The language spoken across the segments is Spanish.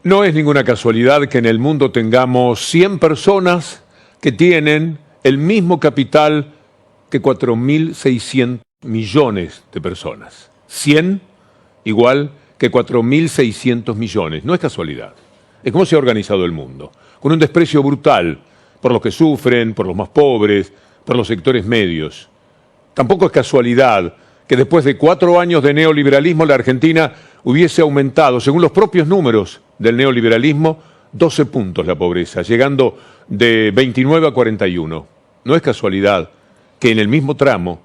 No es ninguna casualidad que en el mundo tengamos 100 personas que tienen el mismo capital que 4.600 millones de personas. 100 igual que 4.600 millones. No es casualidad. Es como se ha organizado el mundo, con un desprecio brutal por los que sufren, por los más pobres, por los sectores medios. Tampoco es casualidad que después de 4 años de neoliberalismo la Argentina hubiese aumentado, según los propios números del neoliberalismo, 12 puntos la pobreza, llegando de 29 a 41. No es casualidad que en el mismo tramo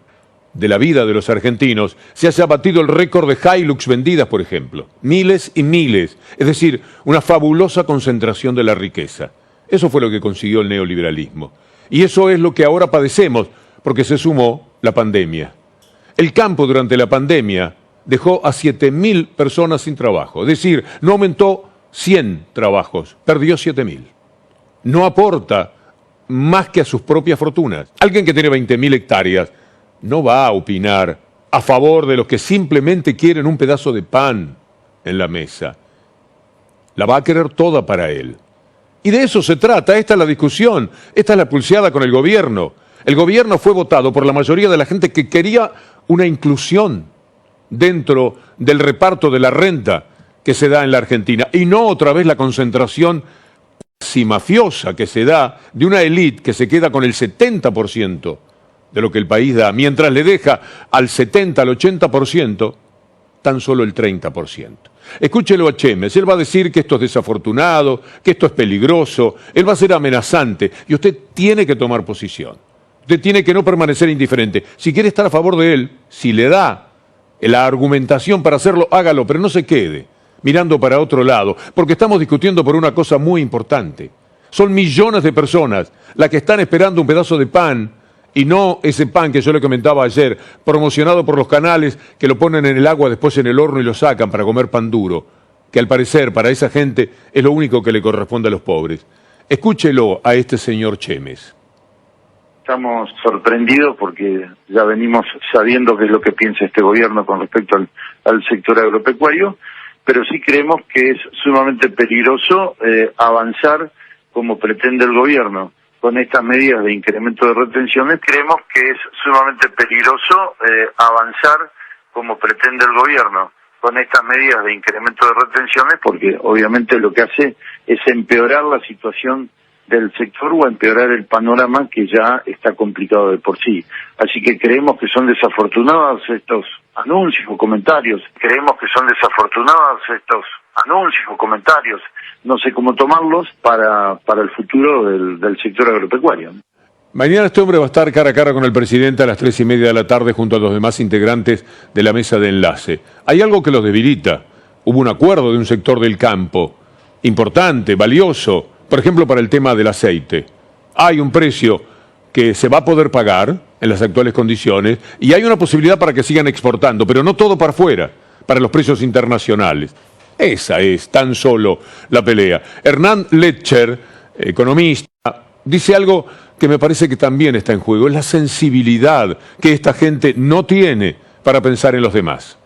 de la vida de los argentinos se haya batido el récord de Hilux vendidas, por ejemplo. Miles y miles, es decir, una fabulosa concentración de la riqueza. Eso fue lo que consiguió el neoliberalismo. Y eso es lo que ahora padecemos, porque se sumó la pandemia. El campo durante la pandemia dejó a 7.000 personas sin trabajo. Es decir, no aumentó 100 trabajos, perdió 7.000. No aporta más que a sus propias fortunas. Alguien que tiene 20.000 hectáreas no va a opinar a favor de los que simplemente quieren un pedazo de pan en la mesa. La va a querer toda para él. Y de eso se trata, esta es la discusión, esta es la pulseada con el gobierno. El gobierno fue votado por la mayoría de la gente que quería una inclusión dentro del reparto de la renta que se da en la Argentina, y no otra vez la concentración casi mafiosa que se da de una élite que se queda con el 70% de lo que el país da, mientras le deja al 70, al 80%, tan solo el 30%. Escúchelo a Chemes, él va a decir que esto es desafortunado, que esto es peligroso, él va a ser amenazante, y usted tiene que tomar posición. Usted tiene que no permanecer indiferente. Si quiere estar a favor de él, si le da la argumentación para hacerlo, hágalo, pero no se quede mirando para otro lado, porque estamos discutiendo por una cosa muy importante. Son millones de personas las que están esperando un pedazo de pan, y no ese pan que yo le comentaba ayer, promocionado por los canales que lo ponen en el agua, después en el horno y lo sacan para comer pan duro, que al parecer para esa gente es lo único que le corresponde a los pobres. Escúchelo a este señor Chemes. Estamos sorprendidos porque ya venimos sabiendo qué es lo que piensa este gobierno con respecto al sector agropecuario, pero sí creemos que es sumamente peligroso avanzar como pretende el gobierno con estas medidas de incremento de retenciones. Creemos que es sumamente peligroso avanzar como pretende el gobierno con estas medidas de incremento de retenciones, porque obviamente lo que hace es empeorar la situación del sector o empeorar el panorama que ya está complicado de por sí. Así que creemos que son desafortunados estos anuncios o comentarios. No sé cómo tomarlos para el futuro del sector agropecuario. Mañana este hombre va a estar cara a cara con el presidente a las 3:30 de la tarde junto a los demás integrantes de la mesa de enlace. Hay algo que los debilita. Hubo un acuerdo de un sector del campo importante, valioso, por ejemplo para el tema del aceite. Hay un precio que se va a poder pagar en las actuales condiciones y hay una posibilidad para que sigan exportando, pero no todo para afuera, para los precios internacionales. Esa es tan solo la pelea. Hernán Letcher, economista, dice algo que me parece que también está en juego, es la sensibilidad que esta gente no tiene para pensar en los demás.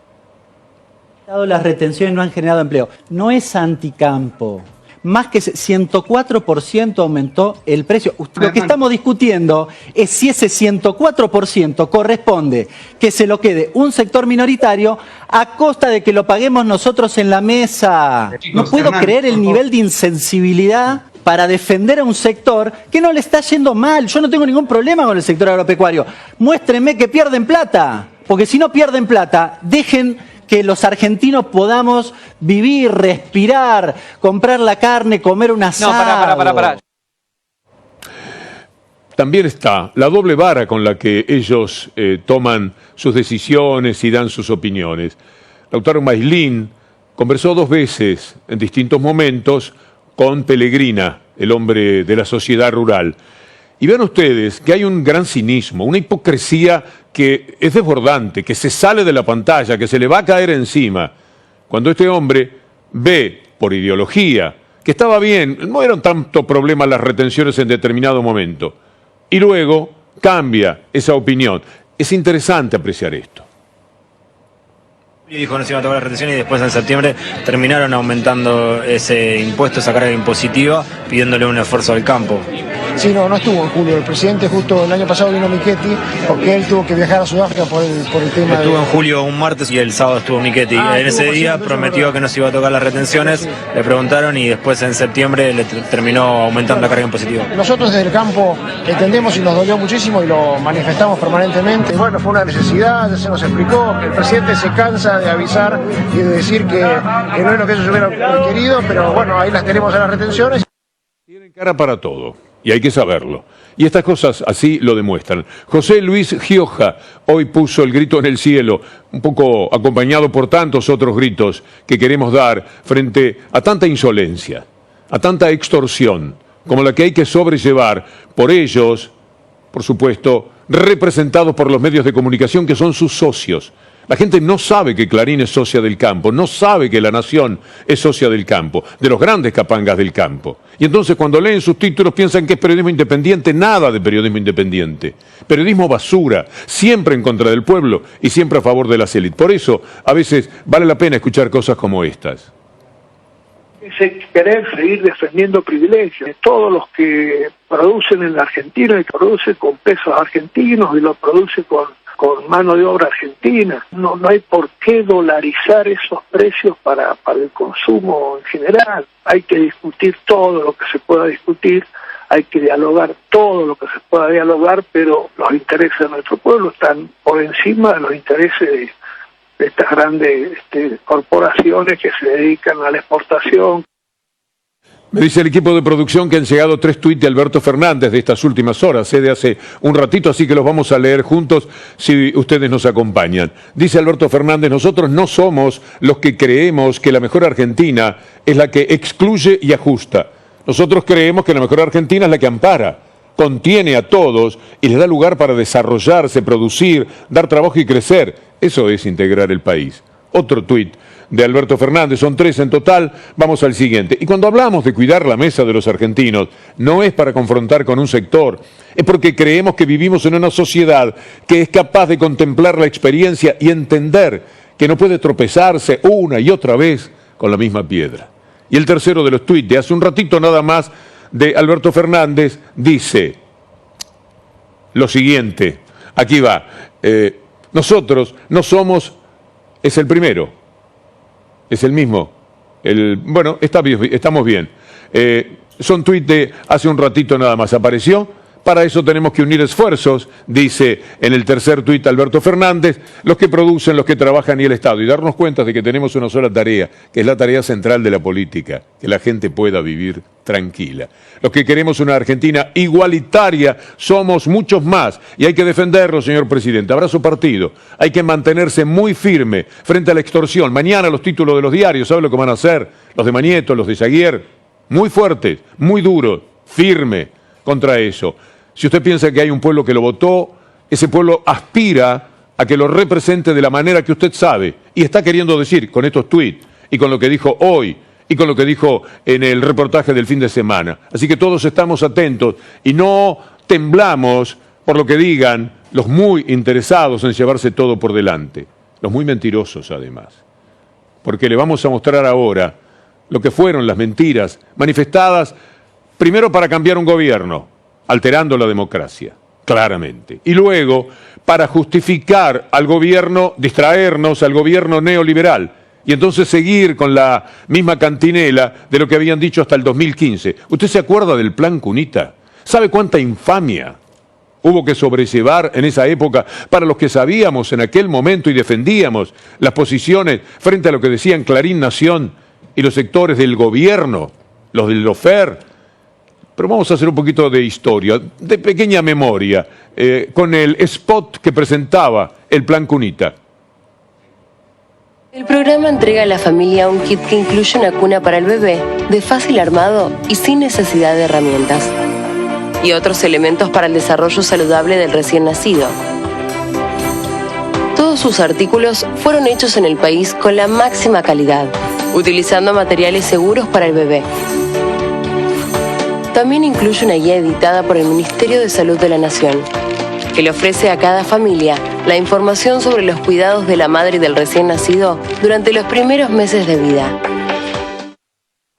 Las retenciones no han generado empleo. No es anticampo. Más que 104% aumentó el precio. Lo que estamos discutiendo es si ese 104% corresponde que se lo quede un sector minoritario a costa de que lo paguemos nosotros en la mesa. No puedo creer el nivel de insensibilidad para defender a un sector que no le está yendo mal. Yo no tengo ningún problema con el sector agropecuario. Muéstrenme que pierden plata, porque si no pierden plata, dejen que los argentinos podamos vivir, respirar, comprar la carne, comer un asado. No, pará. También está la doble vara con la que ellos toman sus decisiones y dan sus opiniones. Lautaro Maislin conversó 2 veces en distintos momentos con Pellegrina, el hombre de la sociedad rural. Y vean ustedes que hay un gran cinismo, una hipocresía que es desbordante, que se sale de la pantalla, que se le va a caer encima. Cuando este hombre ve, por ideología, que estaba bien, no eran tanto problema las retenciones en determinado momento, y luego cambia esa opinión. Es interesante apreciar esto. Y dijo no se iba a tocar la retención y después en septiembre terminaron aumentando ese impuesto, esa carga impositiva, pidiéndole un esfuerzo al campo. Sí, no estuvo en julio. El presidente justo el año pasado vino Michetti porque él tuvo que viajar a Sudáfrica por el tema. Estuvo en julio un martes y el sábado estuvo Michetti. En ese día prometió que no se iba a tocar las retenciones, le preguntaron y después en septiembre le terminó aumentando la carga impositiva. Nosotros desde el campo entendemos y nos dolió muchísimo y lo manifestamos permanentemente. Bueno, fue una necesidad, ya se nos explicó, que el presidente se cansa de avisar y de decir que no es lo que ellos hubieran querido, pero bueno, ahí las tenemos en las retenciones. Tienen cara para todo, y hay que saberlo. Y estas cosas así lo demuestran. José Luis Gioja hoy puso el grito en el cielo, un poco acompañado por tantos otros gritos que queremos dar frente a tanta insolencia, a tanta extorsión, como la que hay que sobrellevar por ellos, por supuesto, representados por los medios de comunicación que son sus socios. La gente no sabe que Clarín es socia del campo, no sabe que La Nación es socia del campo, de los grandes capangas del campo. Y entonces cuando leen sus títulos piensan que es periodismo independiente, nada de periodismo independiente. Periodismo basura, siempre en contra del pueblo y siempre a favor de las élites. Por eso, a veces vale la pena escuchar cosas como estas. Es querer seguir defendiendo privilegios. Todos los que producen en la Argentina y que producen con pesos argentinos y lo producen con mano de obra argentina. No hay por qué dolarizar esos precios para el consumo en general. Hay que discutir todo lo que se pueda discutir, hay que dialogar todo lo que se pueda dialogar, pero los intereses de nuestro pueblo están por encima de los intereses de estas grandes corporaciones que se dedican a la exportación. Me dice el equipo de producción que han llegado 3 tuits de Alberto Fernández de estas últimas horas, de hace un ratito, así que los vamos a leer juntos si ustedes nos acompañan. Dice Alberto Fernández, nosotros no somos los que creemos que la mejor Argentina es la que excluye y ajusta. Nosotros creemos que la mejor Argentina es la que ampara, contiene a todos y les da lugar para desarrollarse, producir, dar trabajo y crecer. Eso es integrar el país. Otro tuit de Alberto Fernández, son 3 en total, vamos al siguiente. Y cuando hablamos de cuidar la mesa de los argentinos, no es para confrontar con un sector, es porque creemos que vivimos en una sociedad que es capaz de contemplar la experiencia y entender que no puede tropezarse una y otra vez con la misma piedra. Y el tercero de los tuits de hace un ratito nada más de Alberto Fernández dice lo siguiente, aquí va, nosotros no somos, es el primero, es el mismo. Bueno, estamos bien. Son tuits de hace un ratito nada más. Apareció. Para eso tenemos que unir esfuerzos, dice en el tercer tuit Alberto Fernández, los que producen, los que trabajan y el Estado. Y darnos cuenta de que tenemos una sola tarea, que es la tarea central de la política, que la gente pueda vivir tranquila. Los que queremos una Argentina igualitaria somos muchos más y hay que defenderlo, señor presidente. Abrazo partido. Hay que mantenerse muy firme frente a la extorsión. Mañana los títulos de los diarios, ¿sabe lo que van a hacer? Los de Manieto, los de Zaguier, muy fuertes, muy duros, firme contra eso. Si usted piensa que hay un pueblo que lo votó, ese pueblo aspira a que lo represente de la manera que usted sabe. Y está queriendo decir con estos tuits y con lo que dijo hoy y con lo que dijo en el reportaje del fin de semana. Así que todos estamos atentos y no temblamos por lo que digan los muy interesados en llevarse todo por delante. Los muy mentirosos además. Porque le vamos a mostrar ahora lo que fueron las mentiras manifestadas primero para cambiar un gobierno, alterando la democracia, claramente. Y luego, para justificar al gobierno, distraernos al gobierno neoliberal, y entonces seguir con la misma cantinela de lo que habían dicho hasta el 2015. ¿Usted se acuerda del Plan Cunita? ¿Sabe cuánta infamia hubo que sobrellevar en esa época para los que sabíamos en aquel momento y defendíamos las posiciones frente a lo que decían Clarín, Nación y los sectores del gobierno, los del Lofer? Pero vamos a hacer un poquito de historia, de pequeña memoria, con el spot que presentaba el Plan Cunita. El programa entrega a la familia un kit que incluye una cuna para el bebé, de fácil armado y sin necesidad de herramientas, y otros elementos para el desarrollo saludable del recién nacido. Todos sus artículos fueron hechos en el país con la máxima calidad, utilizando materiales seguros para el bebé. También incluye una guía editada por el Ministerio de Salud de la Nación. que le ofrece a cada familia la información sobre los cuidados de la madre y del recién nacido durante los primeros meses de vida.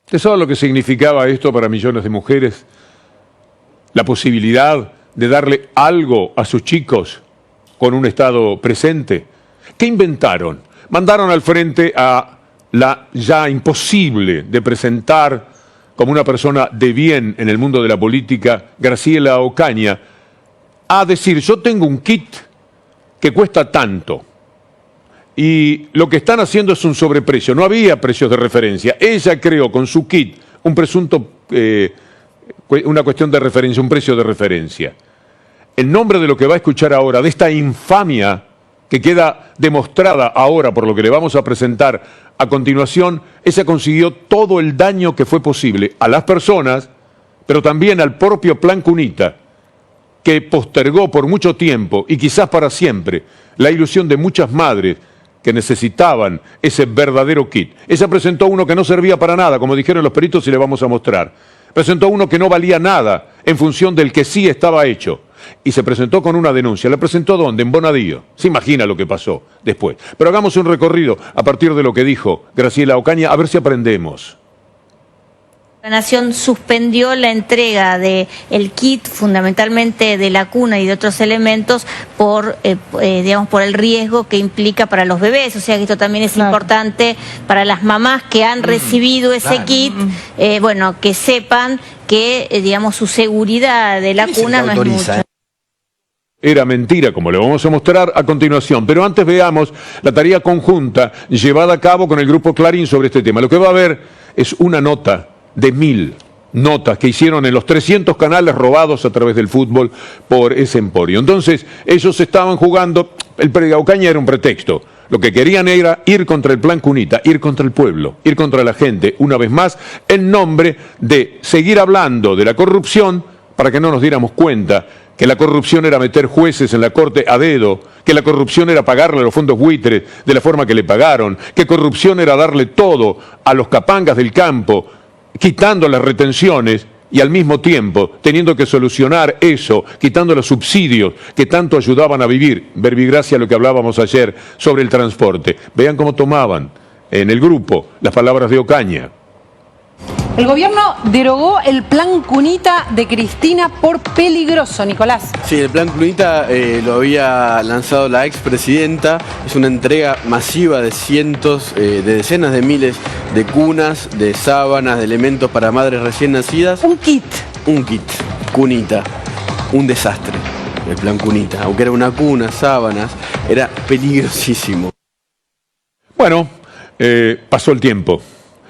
¿Usted sabe lo que significaba esto para millones de mujeres? La posibilidad de darle algo a sus chicos con un estado presente. ¿Qué inventaron? Mandaron al frente a la ya imposible de presentar como una persona de bien en el mundo de la política, Graciela Ocaña, a decir, yo tengo un kit que cuesta tanto. Y lo que están haciendo es un sobreprecio. No había precios de referencia. Ella creó con su kit un presunto, una cuestión de referencia, un precio de referencia. En nombre de lo que va a escuchar ahora, de esta infamia que queda demostrada ahora por lo que le vamos a presentar a continuación, ella consiguió todo el daño que fue posible a las personas, pero también al propio Plan Cunita, que postergó por mucho tiempo y quizás para siempre la ilusión de muchas madres que necesitaban ese verdadero kit. Ella presentó uno que no servía para nada, como dijeron los peritos y le vamos a mostrar. Presentó uno que no valía nada en función del que sí estaba hecho. Y se presentó con una denuncia. ¿La presentó dónde? En Bonadío. Se imagina lo que pasó después. Pero hagamos un recorrido a partir de lo que dijo Graciela Ocaña, a ver si aprendemos. La Nación suspendió la entrega del kit, fundamentalmente de la cuna y de otros elementos, por el riesgo que implica para los bebés. O sea que esto también es importante para las mamás que han recibido ese kit, que sepan que, su seguridad de la cuna no es mucho. Era mentira, como le vamos a mostrar a continuación. Pero antes veamos la tarea conjunta llevada a cabo con el Grupo Clarín sobre este tema. Lo que va a haber es una nota de 1000 notas que hicieron en los 300 canales robados a través del fútbol por ese emporio. Entonces, ellos estaban jugando, el Ocaña era un pretexto. Lo que querían era ir contra el Plan Cunita, ir contra el pueblo, ir contra la gente, una vez más, en nombre de seguir hablando de la corrupción para que no nos diéramos cuenta que la corrupción era meter jueces en la corte a dedo, que la corrupción era pagarle a los fondos buitres de la forma que le pagaron, que corrupción era darle todo a los capangas del campo, quitando las retenciones y al mismo tiempo teniendo que solucionar eso, quitando los subsidios que tanto ayudaban a vivir. Verbigracia, lo que hablábamos ayer sobre el transporte. Vean cómo tomaban en el grupo las palabras de Ocaña. El gobierno derogó el Plan Cunita de Cristina por peligroso, Nicolás. Sí, el Plan Cunita lo había lanzado la expresidenta. Es una entrega masiva de cientos, de decenas de miles de cunas, de sábanas, de elementos para madres recién nacidas. Un kit. Un kit, Cunita. Un desastre, el Plan Cunita. Aunque era una cuna, sábanas, era peligrosísimo. Bueno, pasó el tiempo.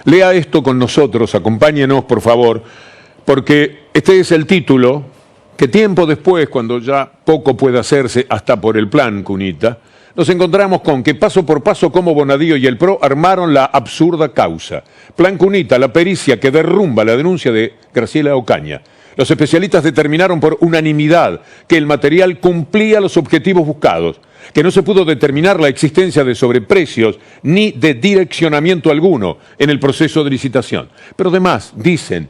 Lea esto con nosotros, acompáñenos por favor, porque este es el título que tiempo después, cuando ya poco puede hacerse hasta por el Plan Cunita, nos encontramos con que paso por paso como Bonadío y el PRO armaron la absurda causa. Plan Cunita, la pericia que derrumba la denuncia de Graciela Ocaña. Los especialistas determinaron por unanimidad que el material cumplía los objetivos buscados, que no se pudo determinar la existencia de sobreprecios ni de direccionamiento alguno en el proceso de licitación. Pero además, dicen,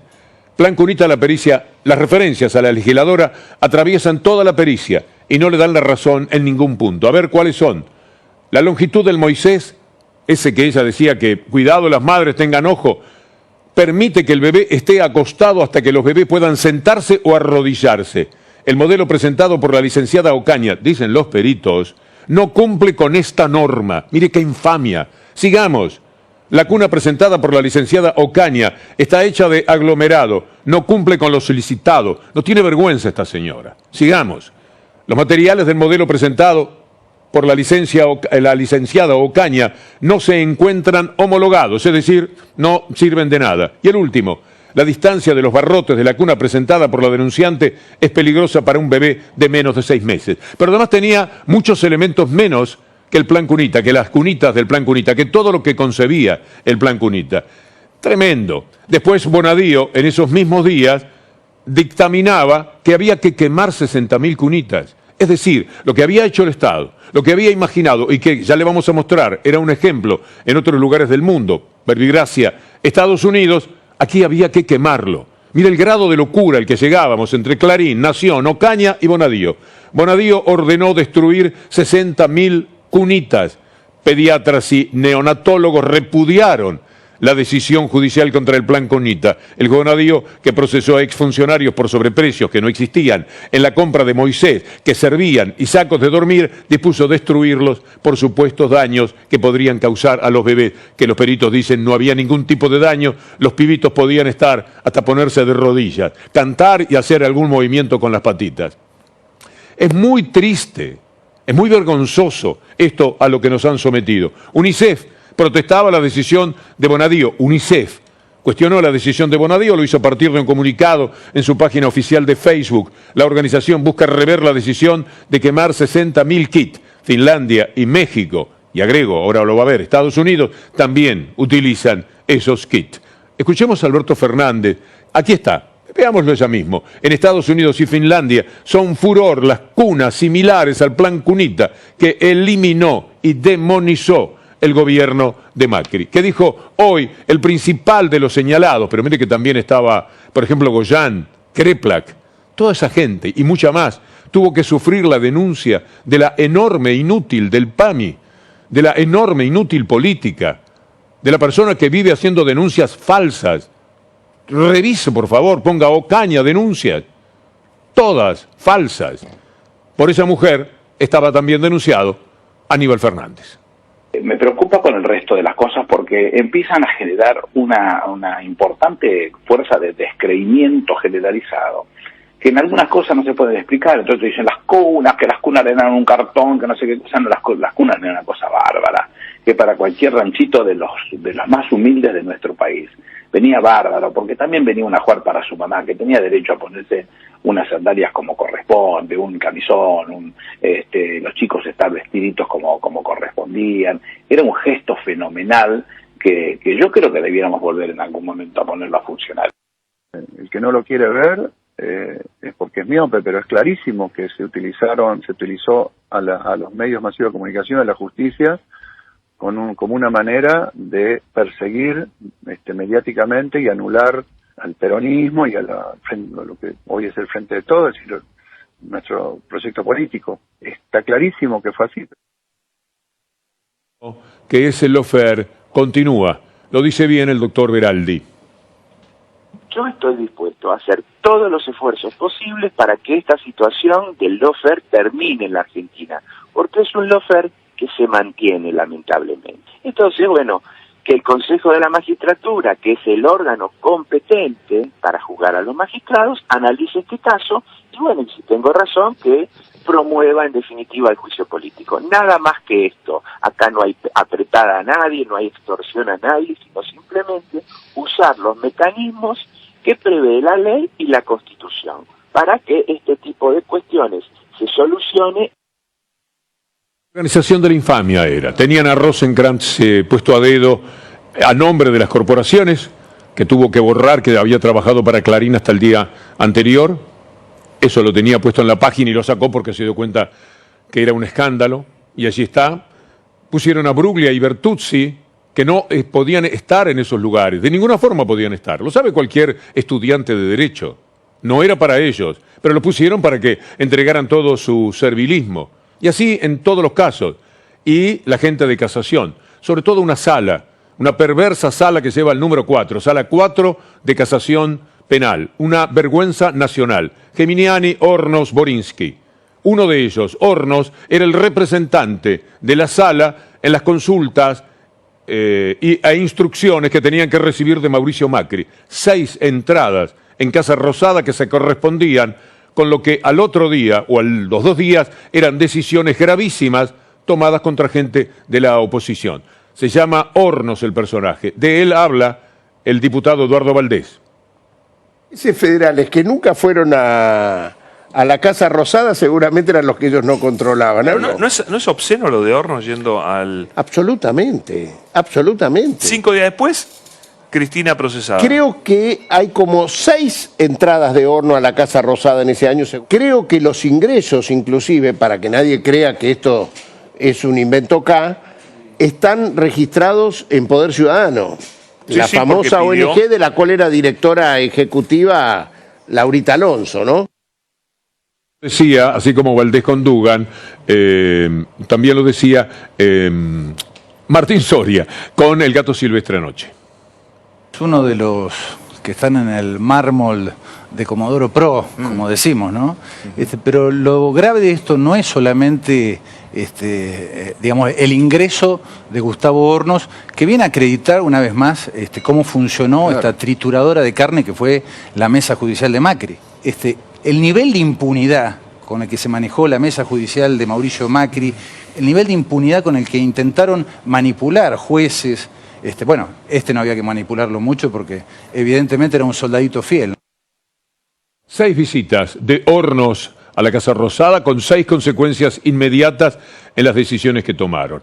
Plan Cunita, la pericia, las referencias a la legisladora atraviesan toda la pericia y no le dan la razón en ningún punto. A ver cuáles son. La longitud del Moisés, ese que ella decía que cuidado las madres tengan ojo, permite que el bebé esté acostado hasta que los bebés puedan sentarse o arrodillarse. El modelo presentado por la licenciada Ocaña, dicen los peritos, no cumple con esta norma. Mire qué infamia. Sigamos. La cuna presentada por la licenciada Ocaña está hecha de aglomerado, no cumple con lo solicitado. No tiene vergüenza esta señora. Sigamos. Los materiales del modelo presentado por la licenciada Ocaña no se encuentran homologados, es decir, no sirven de nada. Y el último, la distancia de los barrotes de la cuna presentada por la denunciante es peligrosa para un bebé de menos de 6 meses. Pero además tenía muchos elementos menos que el Plan Cunita, que las cunitas del Plan Cunita, que todo lo que concebía el Plan Cunita. Tremendo. Después Bonadío, en esos mismos días, dictaminaba que había que quemar 60.000 cunitas. Es decir, lo que había hecho el Estado, lo que había imaginado y que ya le vamos a mostrar, era un ejemplo en otros lugares del mundo, verbigracia, Estados Unidos, aquí había que quemarlo. Mira el grado de locura al que llegábamos entre Clarín, Nación, Ocaña y Bonadío. Bonadío ordenó destruir 60.000 cunitas. Pediatras y neonatólogos repudiaron la decisión judicial contra el plan Cunita. El Bonadío, que procesó a exfuncionarios por sobreprecios que no existían en la compra de Moisés, que servían y sacos de dormir, dispuso destruirlos por supuestos daños que podrían causar a los bebés, que los peritos dicen no había ningún tipo de daño, los pibitos podían estar hasta ponerse de rodillas, cantar y hacer algún movimiento con las patitas. Es muy triste, es muy vergonzoso esto a lo que nos han sometido. UNICEF protestaba la decisión de Bonadío. UNICEF cuestionó la decisión de Bonadío, lo hizo a partir de un comunicado en su página oficial de Facebook. La organización busca rever la decisión de quemar 60.000 kits. Finlandia y México, y agrego, ahora lo va a ver, Estados Unidos, también utilizan esos kits. Escuchemos a Alberto Fernández. Aquí está. Veámoslo ya mismo. En Estados Unidos y Finlandia son furor las cunas similares al plan Cunita que eliminó y demonizó el gobierno de Macri, que dijo hoy el principal de los señalados, pero mire que también estaba, por ejemplo, Goyán, Kreplak, toda esa gente y mucha más, tuvo que sufrir la denuncia de la enorme inútil del PAMI, de la enorme inútil política, de la persona que vive haciendo denuncias falsas. Revise, por favor, ponga Ocaña denuncias, todas falsas. Por esa mujer estaba también denunciado Aníbal Fernández. Me preocupa con el resto de las cosas porque empiezan a generar una importante fuerza de descreimiento generalizado, que en algunas cosas no se pueden explicar. Entonces dicen las cunas, que las cunas eran un cartón, que no sé qué cosa, no, las cunas eran una cosa bárbara, que para cualquier ranchito de los más humildes de nuestro país venía bárbaro, porque también venía una jugar para su mamá, que tenía derecho a ponerse unas sandalias como corresponde, un camisón, los chicos estar vestiditos como correspondían. Era un gesto fenomenal que yo creo que debiéramos volver en algún momento a ponerlo a funcionar. El que no lo quiere ver es porque es miope, pero es clarísimo que se utilizó a los medios masivos de comunicación, a la justicia, como una manera de perseguir mediáticamente y anular al peronismo y a lo que hoy es el Frente de Todos, es decir, nuestro proyecto político. Está clarísimo que fue así. Que ese lawfare continúa, lo dice bien el doctor Veraldi. Yo estoy dispuesto a hacer todos los esfuerzos posibles para que esta situación del lawfare termine en la Argentina, porque es un lawfare que se mantiene lamentablemente. Entonces, bueno, que el Consejo de la Magistratura, que es el órgano competente para juzgar a los magistrados, analice este caso y, bueno, si tengo razón, que promueva en definitiva el juicio político. Nada más que esto. Acá no hay apretada a nadie, no hay extorsión a nadie, sino simplemente usar los mecanismos que prevé la ley y la Constitución para que este tipo de cuestiones se solucione. Organización de la infamia era. Tenían a Rosenkrantz puesto a dedo a nombre de las corporaciones, que tuvo que borrar, que había trabajado para Clarín hasta el día anterior. Eso lo tenía puesto en la página y lo sacó porque se dio cuenta que era un escándalo. Y allí está. Pusieron a Bruglia y Bertuzzi, que no podían estar en esos lugares. De ninguna forma podían estar. Lo sabe cualquier estudiante de Derecho. No era para ellos, pero lo pusieron para que entregaran todo su servilismo. Y así en todos los casos. Y la gente de casación, sobre todo una sala, una perversa sala que lleva el número 4, sala 4 de casación penal, una vergüenza nacional. Geminiani, Hornos, Borinsky. Uno de ellos, Hornos, era el representante de la sala en las consultas e instrucciones que tenían que recibir de Mauricio Macri. 6 entradas en Casa Rosada que se correspondían con lo que al otro día o a los 2 días eran decisiones gravísimas tomadas contra gente de la oposición. Se llama Hornos el personaje. De él habla el diputado Eduardo Valdés. Esos federales que nunca fueron a la Casa Rosada seguramente eran los que ellos no controlaban. ¿No es obsceno lo de Hornos yendo al...? Absolutamente, absolutamente. 5 días después, Cristina procesada. Creo que hay como 6 entradas de Hornos a la Casa Rosada en ese año. Creo que los ingresos, inclusive, para que nadie crea que esto es un invento acá, están registrados en Poder Ciudadano. La Sí, famosa porque pidió- ONG de la cual era directora ejecutiva Laurita Alonso, ¿no? Decía, así como Valdés con Dugan, también lo decía Martín Soria con El gato silvestre anoche. Es uno de los que están en el mármol de Comodoro Pro, como decimos, ¿no? Pero lo grave de esto no es solamente digamos, el ingreso de Gustavo Hornos, que viene a acreditar una vez más cómo funcionó esta trituradora de carne que fue la mesa judicial de Macri. El nivel de impunidad con el que se manejó la mesa judicial de Mauricio Macri, el nivel de impunidad con el que intentaron manipular jueces, bueno, no había que manipularlo mucho porque evidentemente era un soldadito fiel. 6 visitas de Hornos a la Casa Rosada con 6 consecuencias inmediatas en las decisiones que tomaron.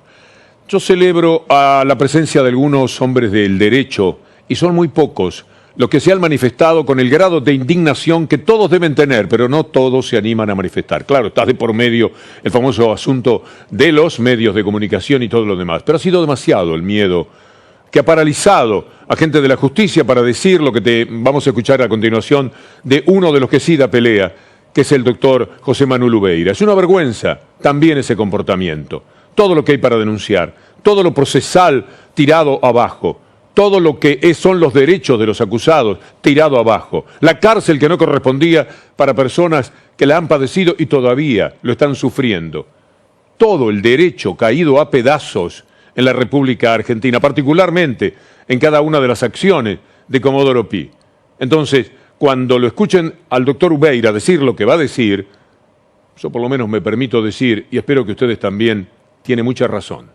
Yo celebro a la presencia de algunos hombres del derecho, y son muy pocos, los que se han manifestado con el grado de indignación que todos deben tener, pero no todos se animan a manifestar. Claro, está de por medio el famoso asunto de los medios de comunicación y todo lo demás, pero ha sido demasiado el miedo que ha paralizado a gente de la justicia para decir lo que vamos a escuchar a continuación de uno de los que sí da pelea, que es el doctor José Manuel Ubeira. Es una vergüenza también ese comportamiento. Todo lo que hay para denunciar, todo lo procesal tirado abajo, todo lo que son los derechos de los acusados tirado abajo, la cárcel que no correspondía para personas que la han padecido y todavía lo están sufriendo. Todo el derecho caído a pedazos en la República Argentina, particularmente en cada una de las acciones de Comodoro Pi. Entonces, cuando lo escuchen al doctor Ubeira decir lo que va a decir, yo por lo menos me permito decir, y espero que ustedes también, tiene mucha razón.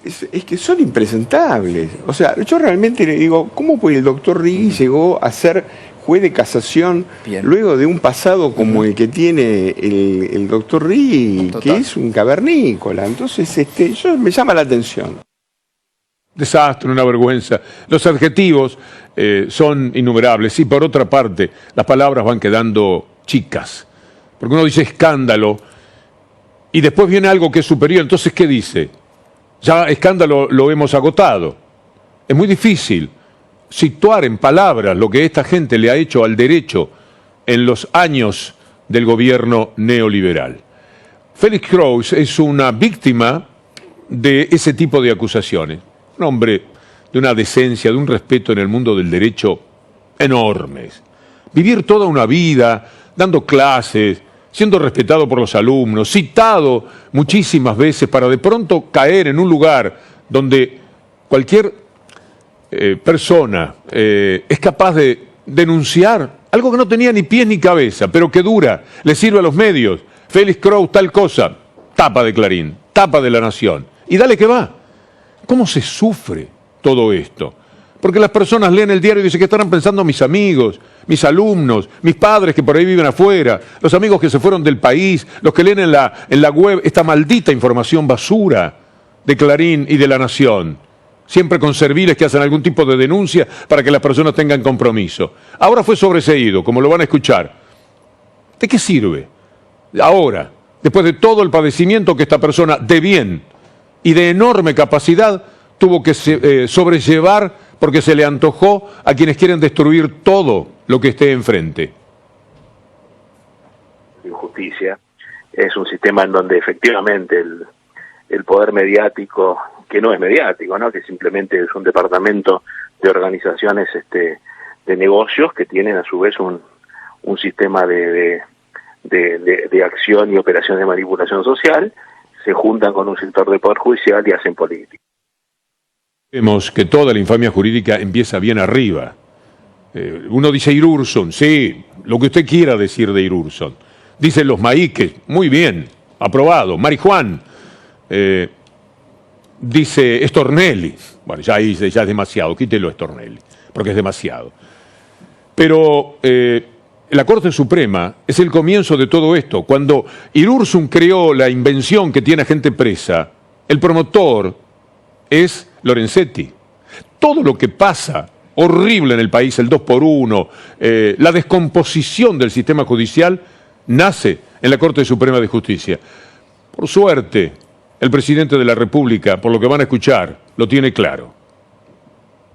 Es que son impresentables. O sea, yo realmente le digo, ¿cómo pues el doctor Rigui llegó a ser juez de casación luego de un pasado como el que tiene el doctor Rigui, que es un cavernícola? Entonces, me llama la atención. Desastre, una vergüenza. Los adjetivos son innumerables y por otra parte las palabras van quedando chicas. Porque uno dice escándalo y después viene algo que es superior. Entonces, ¿qué dice? Ya escándalo lo hemos agotado. Es muy difícil situar en palabras lo que esta gente le ha hecho al derecho en los años del gobierno neoliberal. Félix Kraus es una víctima de ese tipo de acusaciones. Un hombre de una decencia, de un respeto en el mundo del derecho enormes. Vivir toda una vida dando clases, siendo respetado por los alumnos, citado muchísimas veces para de pronto caer en un lugar donde cualquier persona es capaz de denunciar algo que no tenía ni pies ni cabeza, pero que dura, le sirve a los medios. Félix Kraus tal cosa, tapa de Clarín, tapa de La Nación, y dale que va. ¿Cómo se sufre todo esto? Porque las personas leen el diario y dicen que estarán pensando mis amigos, mis alumnos, mis padres que por ahí viven afuera, los amigos que se fueron del país, los que leen en la web esta maldita información basura de Clarín y de La Nación. Siempre con serviles que hacen algún tipo de denuncia para que las personas tengan compromiso. Ahora fue sobreseído, como lo van a escuchar. ¿De qué sirve? Ahora, después de todo el padecimiento que esta persona de bien y de enorme capacidad tuvo que sobrellevar porque se le antojó a quienes quieren destruir todo lo que esté enfrente. Justicia es un sistema en donde efectivamente el poder mediático, que no es mediático, ¿no?, que simplemente es un departamento de organizaciones de negocios que tienen a su vez un sistema de acción y operación de manipulación social, se juntan con un sector del poder judicial y hacen política. Vemos que toda la infamia jurídica empieza bien arriba. Uno dice Irurson, sí, lo que usted quiera decir de Irurson. Dicen los maíques, muy bien, aprobado. Marijuán, dice Stornelli. Bueno, ya es demasiado, quítelo Stornelli, porque es demasiado. Pero la Corte Suprema es el comienzo de todo esto. Cuando Irurson creó la invención que tiene a gente presa, el promotor es Lorenzetti. Todo lo que pasa horrible en el país, el 2x1, la descomposición del sistema judicial, nace en la Corte Suprema de Justicia. Por suerte, el presidente de la República, por lo que van a escuchar, lo tiene claro.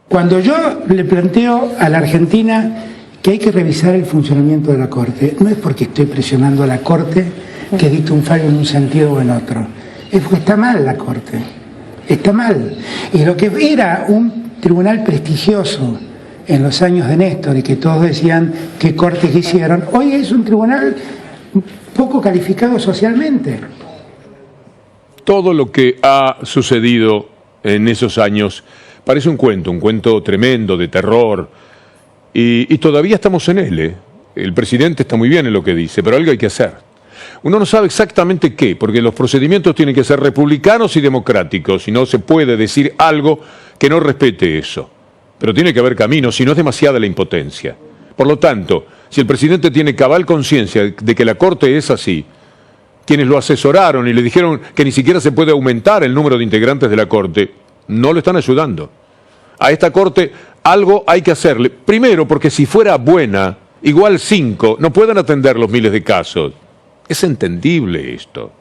Cuando yo le planteo a la Argentina que hay que revisar el funcionamiento de la Corte, no es porque estoy presionando a la Corte que dicte un fallo en un sentido o en otro, es porque está mal la Corte, está mal. Y lo que era un tribunal prestigioso en los años de Néstor y que todos decían qué corte que hicieron, hoy es un tribunal poco calificado socialmente. Todo lo que ha sucedido en esos años parece un cuento tremendo de terror, y todavía estamos en él, ¿eh? El presidente está muy bien en lo que dice, pero algo hay que hacer. Uno no sabe exactamente qué, porque los procedimientos tienen que ser republicanos y democráticos, y no se puede decir algo que no respete eso. Pero tiene que haber camino, si no es demasiada la impotencia. Por lo tanto, si el presidente tiene cabal conciencia de que la Corte es así, quienes lo asesoraron y le dijeron que ni siquiera se puede aumentar el número de integrantes de la Corte, no lo están ayudando. A esta Corte algo hay que hacerle. Primero, porque si fuera buena, igual 5, no pueden atender los miles de casos. Es entendible esto.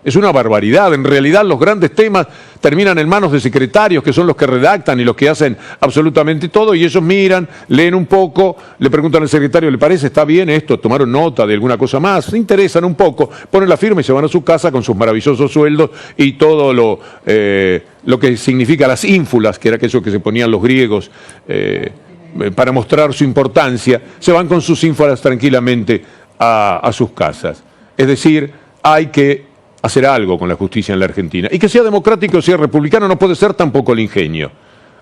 Es una barbaridad. En realidad los grandes temas terminan en manos de secretarios que son los que redactan y los que hacen absolutamente todo, y ellos miran, leen un poco, le preguntan al secretario, ¿le parece? ¿Está bien esto? ¿Tomaron nota de alguna cosa más? Se interesan un poco, ponen la firma y se van a su casa con sus maravillosos sueldos y todo lo que significa las ínfulas, que era aquello que se ponían los griegos para mostrar su importancia, se van con sus ínfulas tranquilamente a sus casas. Es decir, hay que hacer algo con la justicia en la Argentina. Y que sea democrático o sea republicano no puede ser tampoco el ingenio.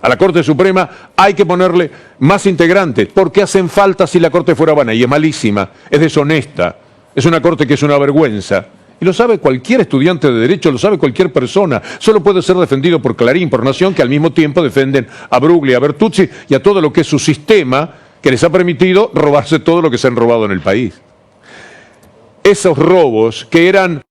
A la Corte Suprema hay que ponerle más integrantes, porque hacen falta si la Corte fuera buena, y es malísima, es deshonesta, es una Corte que es una vergüenza. Y lo sabe cualquier estudiante de Derecho, lo sabe cualquier persona. Solo puede ser defendido por Clarín, por Nación, que al mismo tiempo defienden a Bruglia, a Bertuzzi y a todo lo que es su sistema, que les ha permitido robarse todo lo que se han robado en el país. Esos robos que eran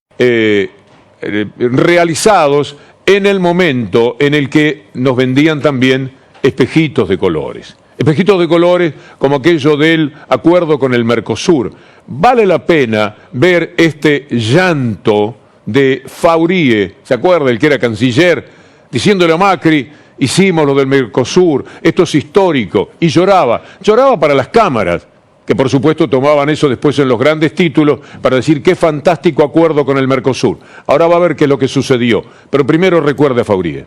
realizados en el momento en el que nos vendían también espejitos de colores. Espejitos de colores como aquello del acuerdo con el Mercosur. Vale la pena ver este llanto de Faurie, ¿se acuerda? El que era canciller, diciéndole a Macri, hicimos lo del Mercosur, esto es histórico, y lloraba para las cámaras, que por supuesto tomaban eso después en los grandes títulos para decir qué fantástico acuerdo con el Mercosur. Ahora va a ver qué es lo que sucedió, pero primero recuerde a Faurie.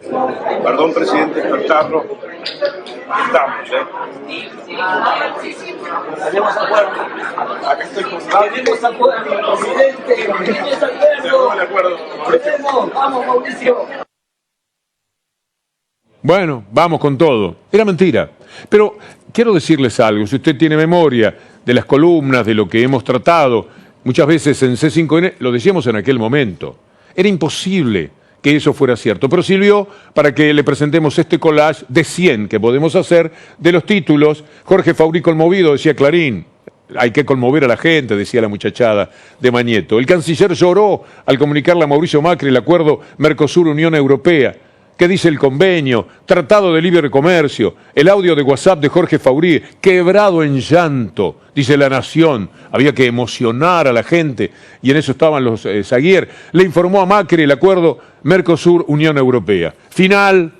Perdón, presidente, despertarlo. Estamos, Tenemos acuerdo. Acá estoy con tenemos acuerdo, presidente. Tenemos acuerdo. Vamos, Mauricio. Bueno, vamos con todo. Era mentira. Pero quiero decirles algo, si usted tiene memoria de las columnas, de lo que hemos tratado, muchas veces en C5N, lo decíamos en aquel momento. Era imposible que eso fuera cierto, pero sirvió para que le presentemos este collage de 100 que podemos hacer de los títulos. Jorge Faurie conmovido, decía Clarín. Hay que conmover a la gente, decía la muchachada de Mañeto. El canciller lloró al comunicarle a Mauricio Macri el acuerdo Mercosur-Unión Europea. ¿Qué dice el convenio? Tratado de libre comercio, el audio de WhatsApp de Jorge Faurie, quebrado en llanto, dice La Nación. Había que emocionar a la gente, y en eso estaban los Zaguier. Le informó a Macri el acuerdo Mercosur-Unión Europea. Final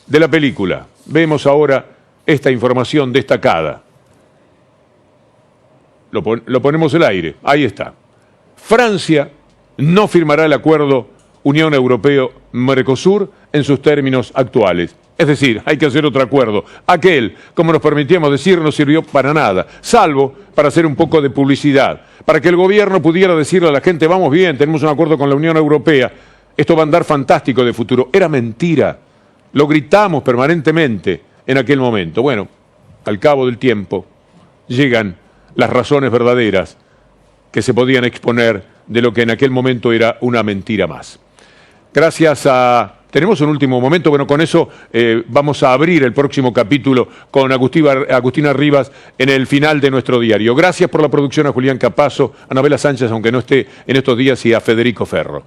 de la película. Vemos ahora esta información destacada. Lo ponemos al aire. Ahí está. Francia no firmará el acuerdo Unión Europeo-Mercosur en sus términos actuales. Es decir, hay que hacer otro acuerdo. Aquel, como nos permitíamos decir, no sirvió para nada, salvo para hacer un poco de publicidad, para que el gobierno pudiera decirle a la gente, vamos bien, tenemos un acuerdo con la Unión Europea, esto va a andar fantástico de futuro. Era mentira. Lo gritamos permanentemente en aquel momento. Bueno, al cabo del tiempo llegan las razones verdaderas que se podían exponer de lo que en aquel momento era una mentira más. Gracias a... Tenemos un último momento, bueno, con eso vamos a abrir el próximo capítulo con Agustina Rivas en el final de nuestro diario. Gracias por la producción a Julián Capazo, a Anabela Sánchez, aunque no esté en estos días, y a Federico Ferro.